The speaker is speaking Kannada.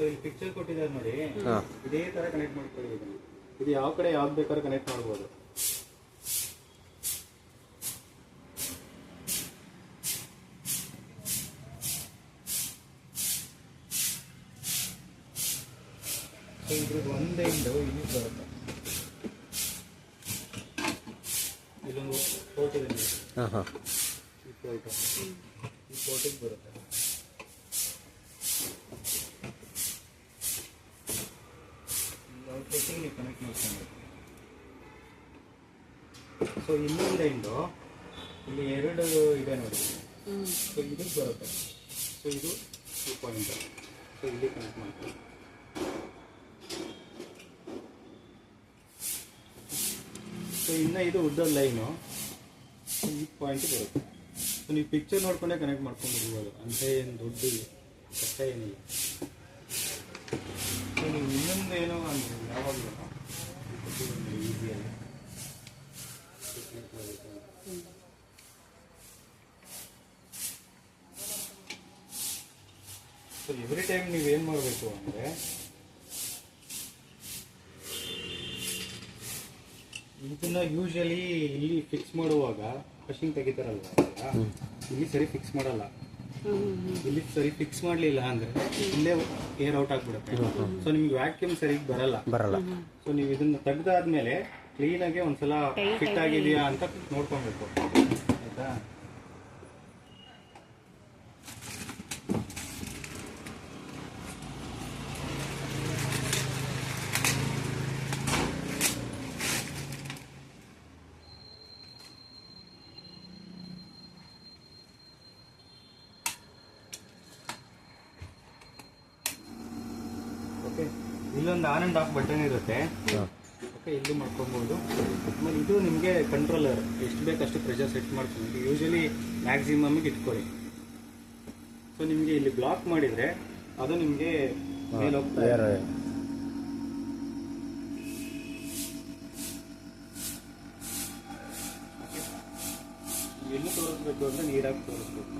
ಇಲ್ಲಿ ಪಿಕ್ಚರ್ ಕೊಟ್ಟಿದ್ದಾರೆ ನೋಡಿ, ಇದೇ ತರ ಕನೆಕ್ಟ್ ಮಾಡ್ಕೊಳ್ಳಿ. ಇದು ಯಾವ ಕಡೆ ಯಾವ್ದು ಬೇಕಾದ್ರೂ ಕನೆಕ್ಟ್ ಮಾಡ್ಬೋದು. ಇದ್ರದ್ದು ಒಂದೇ ಇಂಡು ಇಲ್ಲಿ ಬರುತ್ತೆ. ಇಲ್ಲೊಂದು ಪೋರ್ಟ್ ಇದೆ, ಈ ಪೋರ್ಟಿಗೆ ಬರುತ್ತೆ. ಔಟ್ಲೆಟ್ಟಿಗೆ ಕನೆಕ್ಟ್ ಮಾಡ್ಕೊಂಡು. ಸೊ ಇನ್ನೊಂದು ಇಂಡು ಇಲ್ಲಿ ಎರಡು ಇದೆ ನೋಡಿ, ಸೊ ಇದಕ್ಕೆ ಬರುತ್ತೆ. ಸೊ ಇದು 2 ಪಾಯಿಂಟ್, ಸೊ ಇಲ್ಲಿ ಕನೆಕ್ಟ್ ಮಾಡ್ಕೊಳ್ಳಿ. ಸೊ ಇನ್ನು ಇದು ಉದ್ದದ ಲೈನು ಈ ಪಾಯಿಂಟ್ ಬರುತ್ತೆ. ಸೊ ನೀವು ಪಿಕ್ಚರ್ ನೋಡ್ಕೊಂಡೇ ಕನೆಕ್ಟ್ ಮಾಡ್ಕೊಂಡ್ಬಿಡ್ಬೋದು, ಅಂತ ಏನು ದೊಡ್ಡ ಕಷ್ಟ ಏನಿಲ್ಲ. ಸೊ ನೀವು ಇನ್ನೊಂದು ಏನೋ ಅಂದರೆ ಯಾವಾಗಲೂ ಈಸಿಯಾಗಿ ಸೊ ಎವ್ರಿ ಟೈಮ್ ನೀವೇನು ಮಾಡಬೇಕು ಅಂದರೆ ಇದನ್ನ ಯೂಶಲಿ ಇಲ್ಲಿ ಫಿಕ್ಸ್ ಮಾಡುವಾಗ ಫಿಶಿಂಗ್ ತೆಗಿತಾರಲ್ವ, ಇಲ್ಲಿ ಸರಿ ಫಿಕ್ಸ್ ಮಾಡಲ್ಲ. ಇಲ್ಲಿ ಸರಿ ಫಿಕ್ಸ್ ಮಾಡಲಿಲ್ಲ ಅಂದ್ರೆ ಇಲ್ಲೇ ಏರ್ ಔಟ್ ಆಗ್ಬಿಡುತ್ತೆ. ಸೊ ನಿಮ್ಗೆ ವ್ಯಾಕ್ಯೂಮ್ ಸರಿಯಾಗಿ ಬರಲ್ಲ. ಸೊ ನೀವು ಇದನ್ನ ತೆಗ್ದಾದ್ಮೇಲೆ ಕ್ಲೀನಾಗಿ ಒಂದ್ಸಲ ಫಿಟ್ ಆಗಿದೆಯಾ ಅಂತ ನೋಡ್ಕೊಬೇಕು, ಆಯ್ತಾ? ಓಕೆ, ಇಲ್ಲೊಂದು ಆನ್ ಆ್ಯಂಡ್ ಆಫ್ ಬಟನ್ ಇರುತ್ತೆ. ಓಕೆ, ಇಲ್ಲಿ ಮಾಡ್ಕೊಬೋದು. ಆಮೇಲೆ ಇದು ನಿಮಗೆ ಕಂಟ್ರೋಲರ್, ಎಷ್ಟು ಬೇಕಷ್ಟು ಪ್ರೆಷರ್ ಸೆಟ್ ಮಾಡ್ಕೊಂಡು ಯೂಶಲಿ ಮ್ಯಾಕ್ಸಿಮಮ್ಗೆ ಇಟ್ಕೊಳ್ಳಿ. ಸೊ ನಿಮಗೆ ಇಲ್ಲಿ ಬ್ಲಾಕ್ ಮಾಡಿದರೆ ಅದು ನಿಮಗೆ ಮೇಲೆ ಹೋಗ್ತಾ ಇದೆ. ಎಲ್ಲಿ ತೋರಿಸ್ಬೇಕು ಅಂದರೆ ನೀರಾಗಿ ತೋರಿಸ್ಬೇಕು.